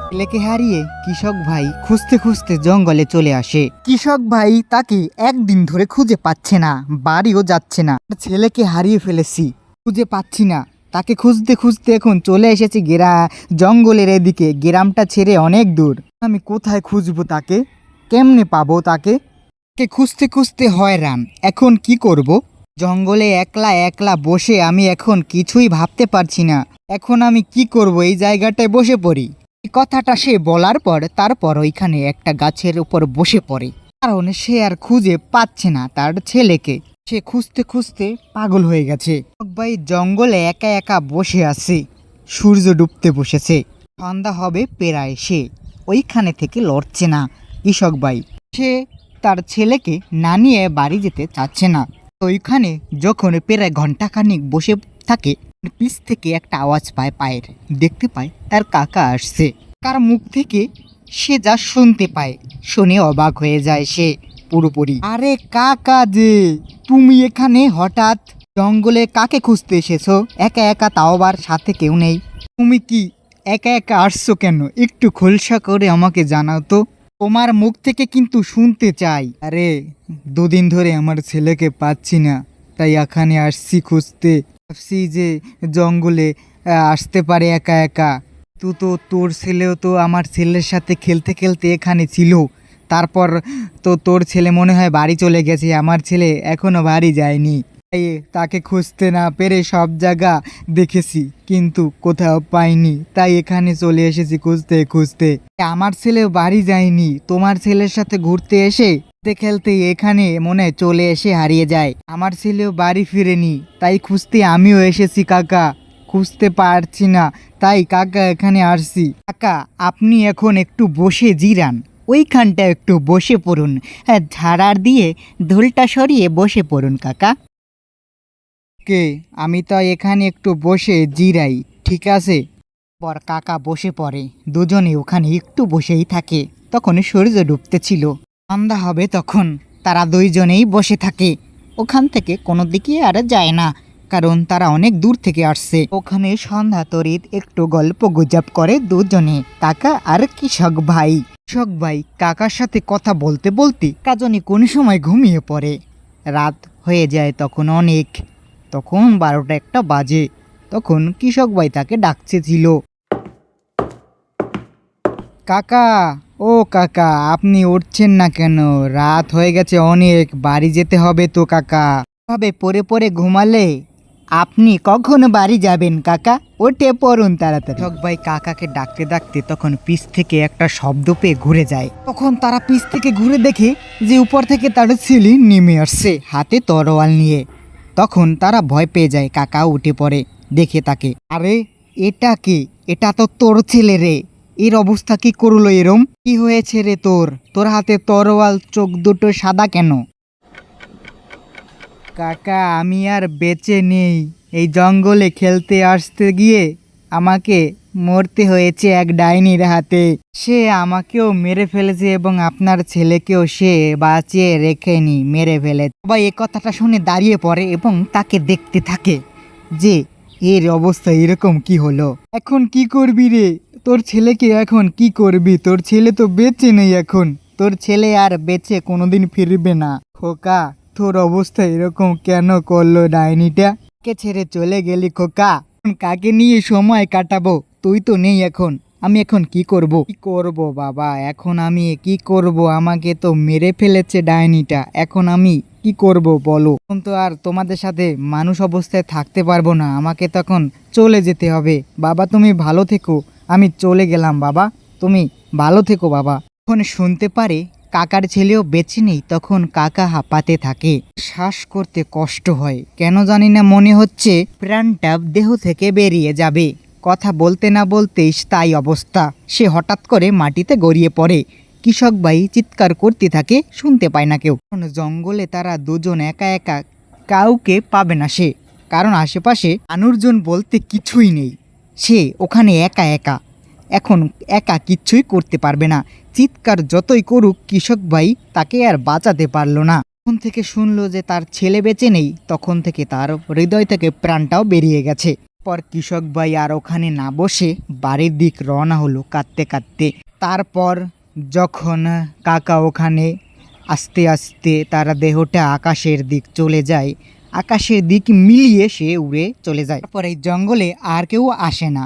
ছেলেকে হারিয়ে কৃষক ভাই খুঁজতে খুঁজতে জঙ্গলে চলে আসে। কৃষক ভাই তাকে একদিন ধরে খুঁজে পাচ্ছে না, বাড়িও যাচ্ছে না। ছেলেকে হারিয়ে ফেলেছি, খুঁজে পাচ্ছি না। তাকে খুঁজতে খুঁজতে এখন চলে এসেছি জঙ্গলের এদিকে। গ্রামটা ছেড়ে অনেক দূর। আমি কোথায় খুঁজবো তাকে? কেমনে পাবো তাকে? খুঁজতে খুঁজতে হয়রান। এখন কি করব? জঙ্গলে একলা একলা বসে আমি এখন কিছুই ভাবতে পারছি না। এখন আমি কি করব? এই জায়গাটায় বসে পড়ি। এই কথাটা সে বলার পর তারপর ওইখানে একটা গাছের উপর বসে পড়ে, কারণ সে আর খুঁজে পাচ্ছে না তার ছেলেকে। সে খুঁজতে খুঁজতে পাগল হয়ে গেছে। ভাই জঙ্গলে একা একা বসে আছে, সূর্য ডুবতে বসেছে, সন্ধ্যা হবে প্রায়। সে ওইখানে থেকে লড়ছে না কৃষক ভাই। সে তার ছেলেকে না নিয়ে বাড়ি যেতে চাচ্ছে না। ওইখানে যখন প্রায় ঘন্টাখানিক বসে থাকে, পিছ থেকে একটা আওয়াজ পায় পায়ের। দেখতে পায় তার কাকা আসছে। কার মুখ থেকে সে যা শুনতে পায়, শুনে অবাক হয়ে যায় সে পুরোপুরি। আরে কাকা যে, তুমি এখানে হঠাৎ জঙ্গলে কাকে খুঁজতে এসেছো একা একা, তাও আবার সাথে কেউ নেই? তুমি কি একা একা আসছো কেন? একটু খোলসা করে আমাকে জানাও তো। তোমার মুখ থেকে কিন্তু শুনতে চাই। আরে দুদিন ধরে আমার ছেলেকে পাচ্ছি না, তাই এখানে আসছি খুঁজতে। ভাবছি যে জঙ্গলে আসতে পারে একা একা। তো তোর ছেলেও তো আমার ছেলের সাথে খেলতে খেলতে এখানে ছিল। তারপর তো তোর ছেলে মনে হয় বাড়ি চলে গেছে, আমার ছেলে এখনো বাড়ি যায়নি। তাই তাকে খুঁজতে না পেরে সব জায়গা দেখেছি, কিন্তু কোথাও পাইনি। তাই এখানে চলে এসেছি খুঁজতে খুঁজতে। আমার ছেলেও বাড়ি যায়নি, তোমার ছেলের সাথে ঘুরতে এসে খেলতে এখানে মনে হয় চলে এসে হারিয়ে যায়। আমার ছেলেও বাড়ি ফিরেনি, তাই খুঁজতে আমিও এসেছি কাকা। খুঁজতে পারছি না, তাই কাকা এখানে আসছি। কাকা আপনি এখন একটু বসে জিরান, ওইখানটা একটু বসে পড়ুন। হ্যাঁ, ঝাড়ার দিয়ে ধুলটা সরিয়ে বসে পড়ুন কাকা। কে? আমি তো এখানে একটু বসে জিরাই, ঠিক আছে? পর কাকা বসে পড়ে। দুজনে ওখানে একটু বসেই থাকে। তখন সূর্য ডুবতেছিল, সন্ধ্যা হবে তখন। তারা দুইজনেই বসে থাকে। ওখান থেকে কোনো দিকে আর যায় না, কারণ তারা অনেক দূর থেকে আসছে। ওখানে সন্ধ্যা তরিত একটু গল্প গুজব করে দুজনে, কাকা আর কৃষক ভাই। কৃষক ভাই কাকার সাথে কথা বলতে বলতে কাজনী কোন সময় ঘুমিয়ে পড়ে। রাত হয়ে যায় তখন অনেক, তখন 12টা-1টা বাজে। তখন কৃষক ভাই তাকে ডাকছিল। কাকা, ও কাকা, আপনি উঠছেন না কেন? রাত হয়ে গেছে অনেক, বাড়ি যেতে হবে তো কাকা। ভাবে পড়ে পড়ে ঘুমালে আপনি কখন বাড়ি যাবেন কাকা? উঠে পড়ুন তাড়াতাড়ি। কৃষক ভাই কাকাকে ডাকতে ডাকতে তখন পিছ থেকে একটা শব্দ পেয়ে ঘুরে যায়। তখন তারা পিছ থেকে ঘুরে দেখে যে উপর থেকে তার ছেলে নেমে আসছে হাতে তরোয়াল নিয়ে। তখন তারা ভয় পেয়ে যায়। কাকা উঠে পড়ে, দেখে তাকে। আরে এটা কে? এটা তো তোর ছেলে রে, এর অবস্থা কি করলো এরম? কি হয়েছে রে তোর? তোর হাতে তরোয়াল, চোখ দুটো সাদা কেন? কাকা আমি আর বেঁচে নেই। এই জঙ্গলে খেলতে আসতে গিয়ে আমাকে মরতে হয়েছে এক ডাইনির হাতে। সে আমাকেও মেরে ফেলেছে এবং আপনার ছেলেকেও সে বাঁচিয়ে রেখেনি, মেরে ফেলে। সবাই এ কথাটা শুনে দাঁড়িয়ে পড়ে এবং তাকে দেখতে থাকে যে এর অবস্থা এরকম কি হলো। এখন কি করবি রে? তোর ছেলেকে এখন কি করবি? তোর ছেলে তো বেঁচে নেই এখন। তোর ছেলে আর বেঁচে কোনোদিন ফিরবে না। খোকা তোর অবস্থা এরকম কেন করলো ডাইনিটা? কে ছেড়ে চলে গেলি খোকা? কাকে নিয়ে সময় কাটাবো? তুই তো নেই এখন। আমি এখন কি করব? কি করব বাবা, এখন আমি কি করব? আমাকে তো মেরে ফেলেছে ডাইনিটা, এখন আমি কি করব বলো? এখন তো আর তোমাদের সাথে মানুষ অবস্থায় থাকতে পারবো না, আমাকে তখন চলে যেতে হবে। বাবা তুমি ভালো থেকো, আমি চলে গেলাম বাবা, তুমি ভালো থেকো বাবা। এখন শুনতে পারে কাকার ছেলেও বেঁচে নেই। তখন কাকা হাঁপাতে থাকে, শ্বাস করতে কষ্ট হয়, কেন জানি না মনে হচ্ছে প্রাণটা দেহ থেকে বেরিয়ে যাবে। কথা বলতে না বলতেই তাই অবস্থা। সে হঠাৎ করে মাটিতে গড়িয়ে পড়ে। কৃষক ভাই চিৎকার করতে থাকে, শুনতে পায় না কেউ। জঙ্গলে তারা দুজন একা একা, কাউকে পাবে না সে, কারণ আশেপাশে মানুষজন বলতে কিছুই নেই। সে ওখানে একা একা, এখন একা কিচ্ছুই করতে পারবে না। চিৎকার যতই করুক কৃষক ভাই তাকে আর বাঁচাতে পারল না। তখন থেকে শুনলো যে তার ছেলে বেঁচে নেই, তখন থেকে তার হৃদয় থেকে প্রাণটাও বেরিয়ে গেছে। তারপর কৃষক ভাই আর ওখানে না বসে বাড়ির দিক রওনা হলো কাঁদতে কাঁদতে। তারপর যখন কাকা ওখানে আস্তে আস্তে তার দেহটা আকাশের দিক চলে যায়, আকাশের দিক মিলিয়ে সে উড়ে চলে যায়। তারপর এই জঙ্গলে আর কেউ আসে না।